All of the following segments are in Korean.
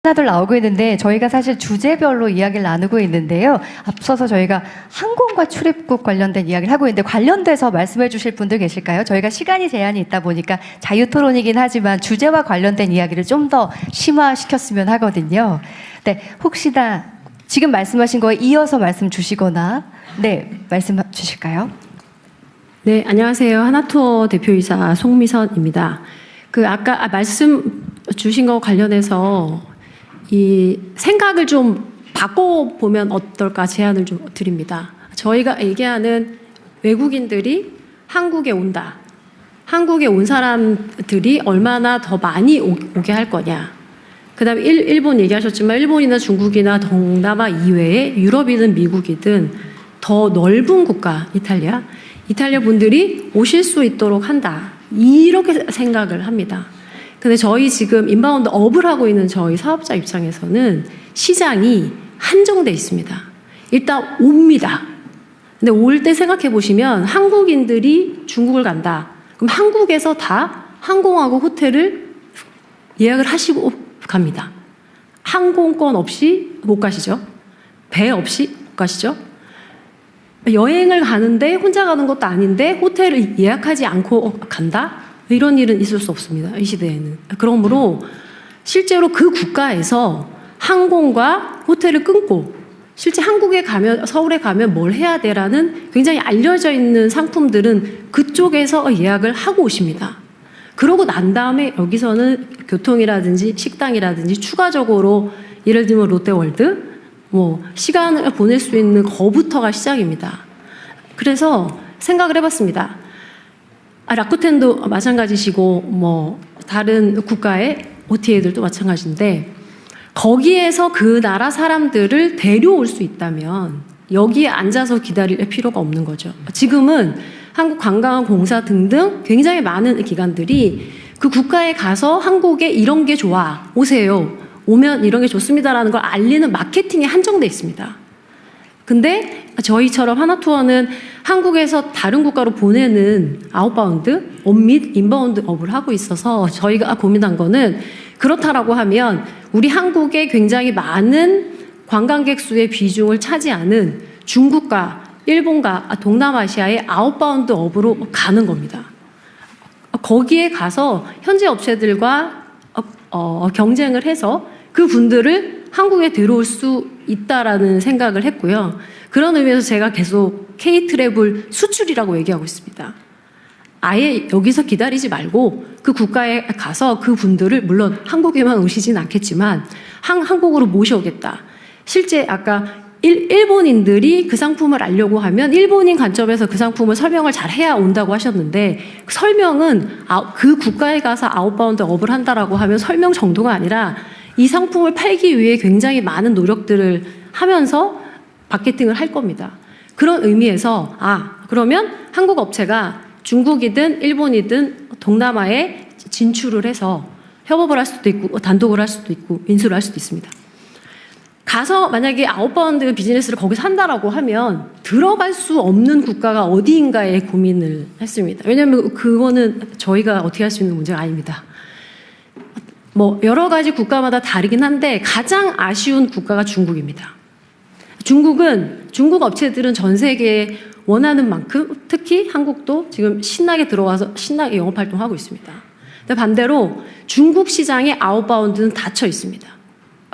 하나둘 나오고 있는데 저희가 사실 주제별로 이야기를 나누고 있는데요. 앞서서 저희가 항공과 출입국 관련된 이야기를 하고 있는데 관련돼서 말씀해 주실 분들 계실까요? 저희가 시간이 제한이 있다 보니까 자유토론이긴 하지만 주제와 관련된 이야기를 좀 더 심화시켰으면 하거든요. 네, 혹시나 지금 말씀하신 거에 이어서 말씀 주시거나 말씀 주실까요? 네, 안녕하세요. 하나투어 대표이사 송미선입니다. 아까 말씀 주신 거 관련해서 이 생각을 좀 바꿔보면 어떨까 제안을 좀 드립니다. 저희가 얘기하는 외국인들이 한국에 온다. 한국에 온 사람들이 얼마나 더 많이 오게 할 거냐. 그 다음에 일본 얘기하셨지만 일본이나 중국이나 동남아 이외에 유럽이든 미국이든 더 넓은 국가 이탈리아 분들이 오실 수 있도록 한다. 이렇게 생각을 합니다. 근데 저희 지금 인바운드 업을 하고 있는 저희 사업자 입장에서는 시장이 한정돼 있습니다. 일단 옵니다. 근데 올 때 생각해 보시면 한국인들이 중국을 간다. 그럼 한국에서 다 항공하고 호텔을 예약을 하시고 갑니다. 항공권 없이 못 가시죠? 배 없이 못 가시죠? 여행을 가는데 혼자 가는 것도 아닌데 호텔을 예약하지 않고 간다? 이런 일은 있을 수 없습니다. 이 시대에는. 그러므로 실제로 그 국가에서 항공과 호텔을 끊고 실제 한국에 가면 서울에 가면 뭘 해야 돼라는 굉장히 알려져 있는 상품들은 그쪽에서 예약을 하고 오십니다. 그러고 난 다음에 여기서는 교통이라든지 식당이라든지 추가적으로 예를 들면 롯데월드 시간을 보낼 수 있는 거부터가 시작입니다. 그래서 생각을 해봤습니다. 라쿠텐도 마찬가지시고 다른 국가의 OTA들도 마찬가지인데 거기에서 그 나라 사람들을 데려올 수 있다면 여기에 앉아서 기다릴 필요가 없는 거죠. 지금은 한국관광공사 등등 굉장히 많은 기관들이 그 국가에 가서 한국에 이런 게 좋아 오세요. 오면 이런 게 좋습니다라는 걸 알리는 마케팅이 한정돼 있습니다. 근데 저희처럼 하나투어는 한국에서 다른 국가로 보내는 아웃바운드 업 및 인바운드 업을 하고 있어서 저희가 고민한 거는 그렇다라고 하면 우리 한국에 굉장히 많은 관광객 수의 비중을 차지하는 중국과 일본과 동남아시아의 아웃바운드 업으로 가는 겁니다. 거기에 가서 현지 업체들과 경쟁을 해서 그 분들을 한국에 데려올 수 있다라는 생각을 했고요. 그런 의미에서 제가 계속 K-트래블 수출이라고 얘기하고 있습니다. 아예 여기서 기다리지 말고 그 국가에 가서 그 분들을 물론 한국에만 오시진 않겠지만 한국으로 모셔오겠다. 실제 아까 일본인들이 그 상품을 알려고 하면 일본인 관점에서 그 상품을 설명을 잘 해야 온다고 하셨는데 설명은 그 국가에 가서 아웃바운드 업을 한다라고 하면 설명 정도가 아니라 이 상품을 팔기 위해 굉장히 많은 노력들을 하면서 마케팅을 할 겁니다. 그런 의미에서 그러면 한국 업체가 중국이든 일본이든 동남아에 진출을 해서 협업을 할 수도 있고 단독을 할 수도 있고 인수를 할 수도 있습니다. 가서 만약에 아웃바운드 비즈니스를 거기서 한다라고 하면 들어갈 수 없는 국가가 어디인가에 고민을 했습니다. 왜냐하면 그거는 저희가 어떻게 할 수 있는 문제가 아닙니다. 여러 가지 국가마다 다르긴 한데 가장 아쉬운 국가가 중국입니다. 중국 업체들은 전 세계에 원하는 만큼 특히 한국도 지금 신나게 들어와서 신나게 영업활동하고 있습니다. 근데 반대로 중국 시장의 아웃바운드는 닫혀 있습니다.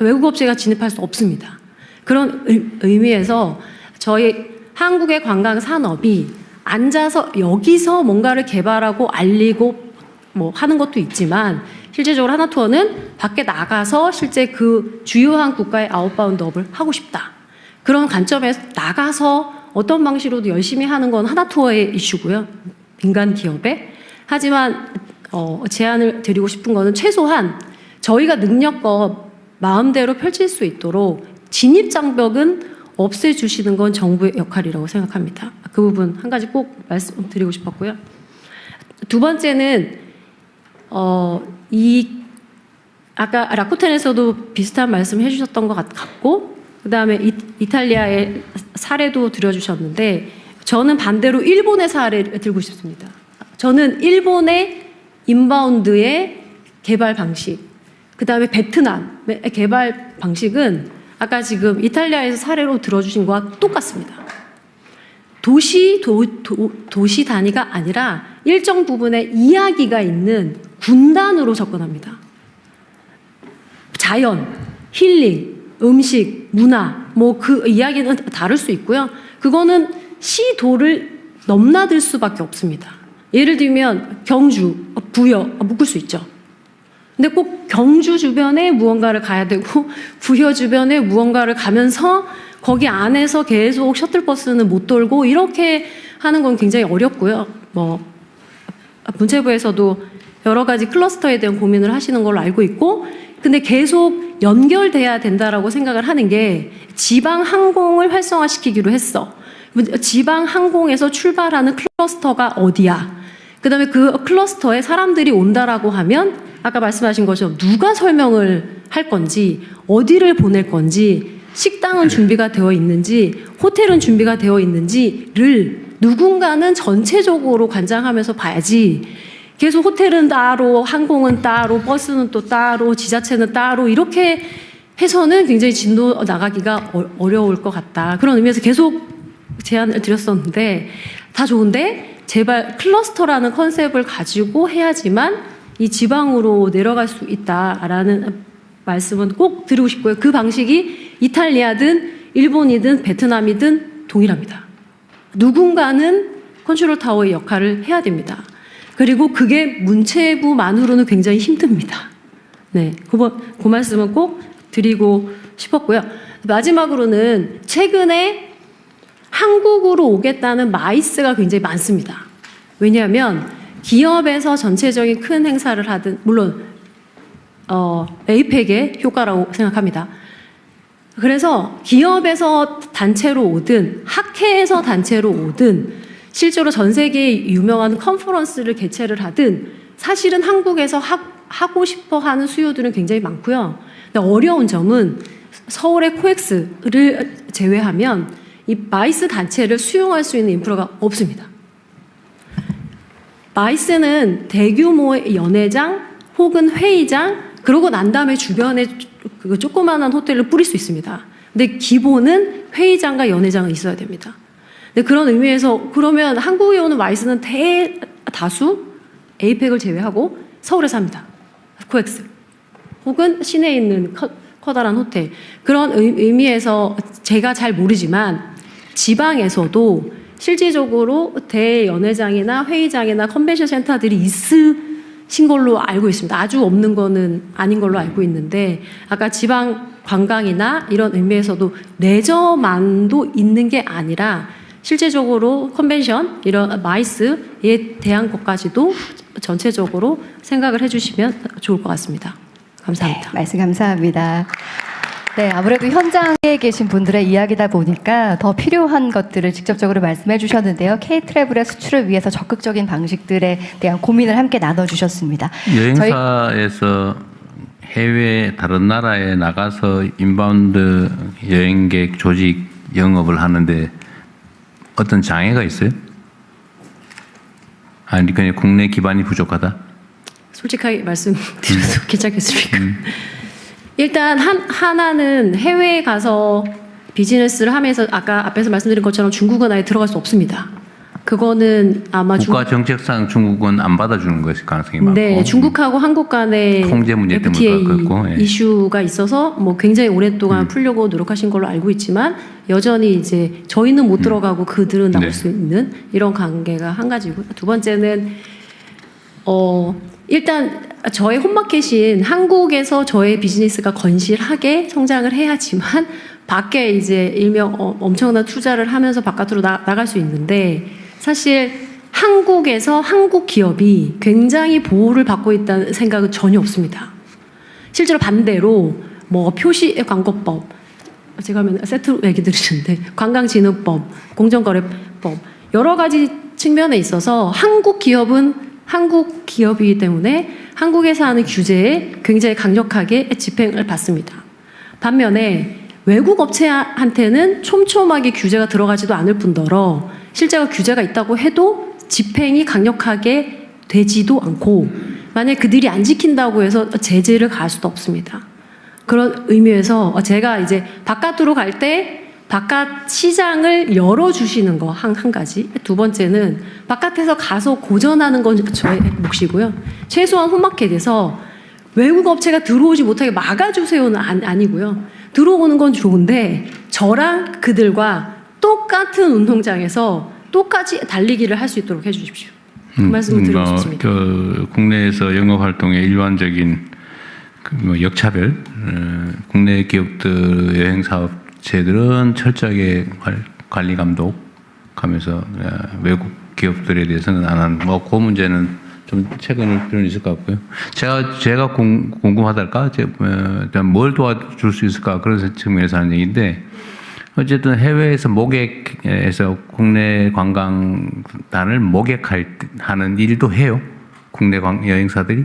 외국 업체가 진입할 수 없습니다. 그런 의미에서 저희 한국의 관광 산업이 앉아서 여기서 뭔가를 개발하고 알리고 하는 것도 있지만 실제적으로 하나투어는 밖에 나가서 실제 그 주요한 국가의 아웃바운드 업을 하고 싶다. 그런 관점에서 나가서 어떤 방식으로도 열심히 하는 건 하나투어의 이슈고요. 민간 기업에. 하지만 제안을 드리고 싶은 거는 최소한 저희가 능력껏 마음대로 펼칠 수 있도록 진입 장벽은 없애주시는 건 정부의 역할이라고 생각합니다. 그 부분 한 가지 꼭 말씀드리고 싶었고요. 두 번째는 아까 라쿠텐에서도 비슷한 말씀 해주셨던 것 같고 그 다음에 이탈리아의 사례도 들어주셨는데 저는 반대로 일본의 사례를 들고 싶습니다. 저는 일본의 인바운드의 개발 방식 그다음에 베트남의 개발 방식은 아까 지금 이탈리아에서 사례로 들어주신 것과 똑같습니다. 도시 단위가 아니라 일정 부분에 이야기가 있는 군단으로 접근합니다. 자연, 힐링, 음식, 문화, 뭐 그 이야기는 다를 수 있고요. 그거는 시도를 넘나들 수밖에 없습니다. 예를 들면 경주, 부여 묶을 수 있죠. 근데 꼭 경주 주변에 무언가를 가야 되고 부여 주변에 무언가를 가면서 거기 안에서 계속 셔틀버스는 못 돌고 이렇게 하는 건 굉장히 어렵고요. 뭐 문체부에서도 여러 가지 클러스터에 대한 고민을 하시는 걸로 알고 있고, 근데 계속 연결돼야 된다라고 생각을 하는 게 지방 항공을 활성화시키기로 했어. 지방 항공에서 출발하는 클러스터가 어디야? 그다음에 그 클러스터에 사람들이 온다라고 하면 아까 말씀하신 것처럼 누가 설명을 할 건지, 어디를 보낼 건지, 식당은 준비가 되어 있는지, 호텔은 준비가 되어 있는지를 누군가는 전체적으로 관장하면서 봐야지. 계속 호텔은 따로, 항공은 따로, 버스는 또 따로, 지자체는 따로 이렇게 해서는 굉장히 진도 나가기가 어려울 것 같다. 그런 의미에서 계속 제안을 드렸었는데 다 좋은데 제발 클러스터라는 컨셉을 가지고 해야지만 이 지방으로 내려갈 수 있다라는 말씀은 꼭 드리고 싶고요. 그 방식이 이탈리아든 일본이든 베트남이든 동일합니다. 누군가는 컨트롤 타워의 역할을 해야 됩니다. 그리고 그게 문체부만으로는 굉장히 힘듭니다. 네, 그 말씀은 꼭 드리고 싶었고요. 마지막으로는 최근에 한국으로 오겠다는 마이스가 굉장히 많습니다. 왜냐하면 기업에서 전체적인 큰 행사를 하든, 물론 에이펙의 효과라고 생각합니다. 그래서 기업에서 단체로 오든 학회에서 단체로 오든 실제로 전 세계의 유명한 컨퍼런스를 개최를 하든 사실은 한국에서 하고 싶어 하는 수요들은 굉장히 많고요. 근데 어려운 점은 서울의 코엑스를 제외하면 이 마이스 단체를 수용할 수 있는 인프라가 없습니다. 마이스는 대규모의 연회장 혹은 회의장, 그러고 난 다음에 주변에 그 조그마한 호텔을 뿌릴 수 있습니다. 근데 기본은 회의장과 연회장은 있어야 됩니다. 근데 그런 의미에서 그러면 한국에 오는 마이스는 대다수 에이펙을 제외하고 서울에서 합니다. 코엑스 혹은 시내에 있는 커다란 호텔. 그런 의미에서 제가 잘 모르지만 지방에서도 실질적으로 대연회장이나 회의장이나 컨벤션 센터들이 있으신 걸로 알고 있습니다. 아주 없는 거는 아닌 걸로 알고 있는데 아까 지방 관광이나 이런 의미에서도 레저만도 있는 게 아니라 실제적으로 컨벤션, 이런 마이스에 대한 것까지도 전체적으로 생각을 해주시면 좋을 것 같습니다. 감사합니다. 네, 말씀 감사합니다. 네, 아무래도 현장에 계신 분들의 이야기다 보니까 더 필요한 것들을 직접적으로 말씀해 주셨는데요. K-트래블의 수출을 위해서 적극적인 방식들에 대한 고민을 함께 나눠주셨습니다. 여행사에서 해외 다른 나라에 나가서 인바운드 여행객 조직 영업을 하는데 어떤 장애가 있어요? 아니 그냥 국내 기반이 부족하다? 솔직하게 말씀드려도 괜찮겠습니까? 일단 하나는 해외에 가서 비즈니스를 하면서 아까 앞에서 말씀드린 것처럼 중국은 아예 들어갈 수 없습니다. 그거는 아마 국가 정책상 중국은 안 받아주는 것일 가능성이 많고. 네, 중국하고 한국 간의 통제 문제 FTA 때문에 그렇고, 예. 이슈가 있어서 뭐 굉장히 오랫동안 풀려고 노력하신 걸로 알고 있지만 여전히 이제 저희는 못 들어가고 그들은 나올 네. 수 있는 이런 관계가 한 가지고, 두 번째는 일단 저의 홈마켓인 한국에서 저의 비즈니스가 건실하게 성장을 해야지만 밖에 이제 일명 엄청난 투자를 하면서 바깥으로 나갈 수 있는데, 사실 한국에서 한국 기업이 굉장히 보호를 받고 있다는 생각은 전혀 없습니다. 실제로 반대로 뭐 표시 광고법, 제가 하면 세트로 얘기 들으시는데 관광진흥법, 공정거래법 여러 가지 측면에 있어서 한국 기업은 한국 기업이기 때문에 한국에서 하는 규제에 굉장히 강력하게 집행을 받습니다. 반면에 외국 업체한테는 촘촘하게 규제가 들어가지도 않을 뿐더러 실제로 규제가 있다고 해도 집행이 강력하게 되지도 않고, 만약 그들이 안 지킨다고 해서 제재를 가할 수도 없습니다. 그런 의미에서 제가 이제 바깥으로 갈 때 바깥 시장을 열어주시는 거 한 가지. 두 번째는 바깥에서 가서 고전하는 건 저의 몫이고요. 최소한 홈마켓에서 외국 업체가 들어오지 못하게 막아주세요는 아니고요. 들어오는 건 좋은데 저랑 그들과 똑같은 운동장에서 똑같이 달리기를 할 수 있도록 해주십시오. 그 말씀을 드리고 싶습니다. 국내에서 영업 활동의 일반적인 역차별, 국내 기업들 여행 사업체들은 철저하게 관리 감독하면서 외국 기업들에 대해서는 안 하는 그 문제는 좀 최근일 필요는 있을 것 같고요. 제가 궁금하달까, 뭘 도와줄 수 있을까 그런 측면에서 하는 얘기인데. 어쨌든 해외에서 모객에서 국내 관광단을 모객하는 일도 해요. 국내 여행사들이.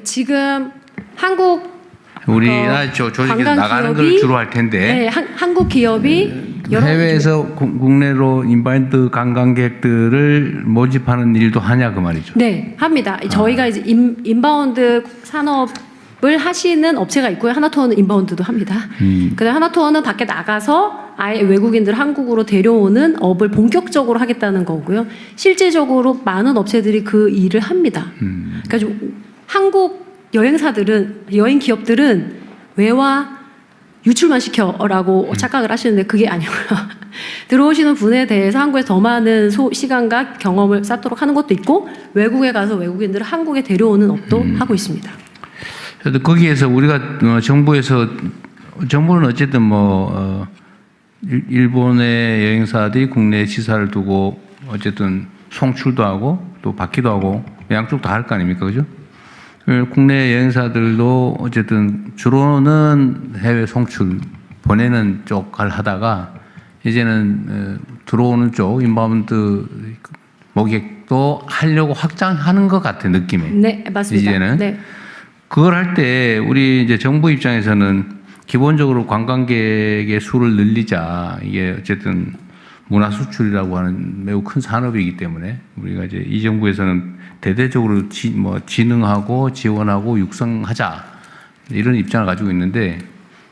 지금 한국 우리나라 조직에서 나가는 걸 주로 할 텐데. 네, 한국 기업이 해외에서 국내로 인바운드 관광객들을 모집하는 일도 하냐 그 말이죠. 네, 합니다. 저희가 이제 인바운드 산업을 하시는 업체가 있고요. 하나투어는 인바운드도 합니다. 그다음 하나투어는 밖에 나가서 아예 외국인들 한국으로 데려오는 업을 본격적으로 하겠다는 거고요. 실제적으로 많은 업체들이 그 일을 합니다. 그러니까 좀 한국 여행 기업들은 외화 유출만 시켜라고 착각을 하시는데 그게 아니고요. 들어오시는 분에 대해서 한국에 더 많은 시간과 경험을 쌓도록 하는 것도 있고 외국에 가서 외국인들을 한국에 데려오는 업도 하고 있습니다. 그래서 거기에서 우리가 정부는 어쨌든 일본의 여행사들이 국내 시사를 두고 어쨌든 송출도 하고 또 받기도 하고 양쪽 다 할 거 아닙니까, 그죠? 국내 여행사들도 어쨌든 주로는 해외 송출 보내는 쪽을 하다가 이제는 들어오는 쪽 인바운드 모객도 하려고 확장하는 것 같아 느낌이. 네, 맞습니다. 이제는 네. 그걸 할 때 우리 이제 정부 입장에서는 기본적으로 관광객의 수를 늘리자. 이게 어쨌든 문화 수출이라고 하는 매우 큰 산업이기 때문에 우리가 이제 이 정부에서는 대대적으로 진흥하고 지원하고 육성하자 이런 입장을 가지고 있는데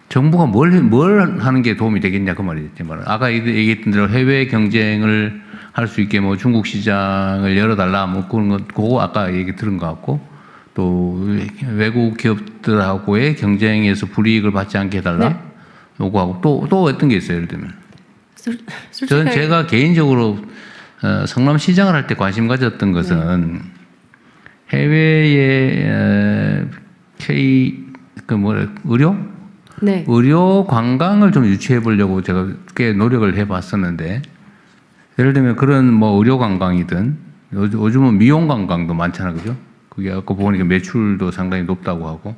정부가 뭘 하는 게 도움이 되겠냐 그 말이죠. 아까 얘기했던 대로 해외 경쟁을 할 수 있게 중국 시장을 열어달라 그거 아까 얘기 들은 것 같고 또 외국 기업들하고의 경쟁에서 불이익을 받지 않게 해달라. 네. 요구하고 또 어떤 게 있어요, 예를 들면. 저는 솔직하게 제가 개인적으로 성남 시장을 할 때 관심 가졌던 것은 해외의 의료? 네. 의료 관광을 좀 유치해 보려고 제가 꽤 노력을 해 봤었는데 예를 들면 그런 의료 관광이든 요즘은 미용 관광도 많잖아, 그죠? 그게 아까 보니까 매출도 상당히 높다고 하고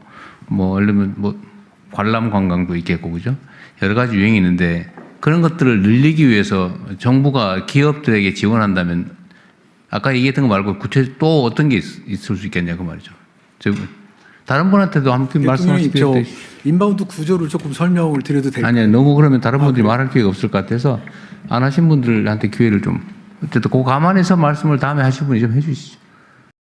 예를 들면 관람 관광도 있겠고, 그죠? 여러 가지 유행이 있는데 그런 것들을 늘리기 위해서 정부가 기업들에게 지원한다면 아까 얘기했던 거 말고 구체적으로 또 어떤 게 있을 수 있겠냐 그 말이죠. 다른 분한테도 한번 말씀하실 필요도 있어요. 인바운드 구조를 조금 설명을 드려도 될까요? 아니요, 너무 그러면 다른 분들이 말할 기회가 없을 것 같아서 안 하신 분들한테 기회를 좀 어쨌든 그거 감안해서 말씀을 다음에 하실 분이 좀 해주시죠.